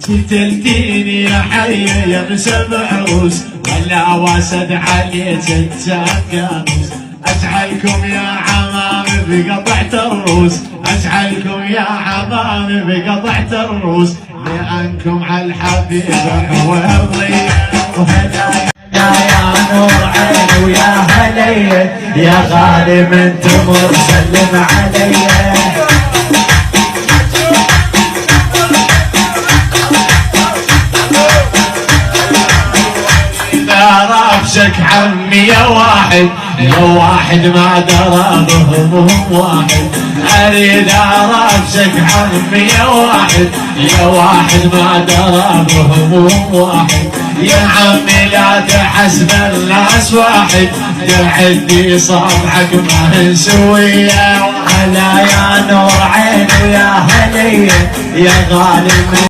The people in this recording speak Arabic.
قتلتيني يا حي يا مسمع عروس، ولا واسد عليك انت كانوس. اجعلكم يا عمام بقطعة الروس، اجعلكم يا عمام بقطعة الروس، لانكم على الحبيب حوضي. وهدايا يا نور عين ويا هلي يا غالي من تمر سلم علي. رافشك عمي يا واحد، يا واحد ما درى بهمهم واحد. اريد رافشك عمي يا واحد، يا واحد ما درى بهمهم واحد. يا عمي لا تحسب الناس واحد، تحدي صبعك ما نسويه. هلا يا نور عين ويا هلي يا غالي.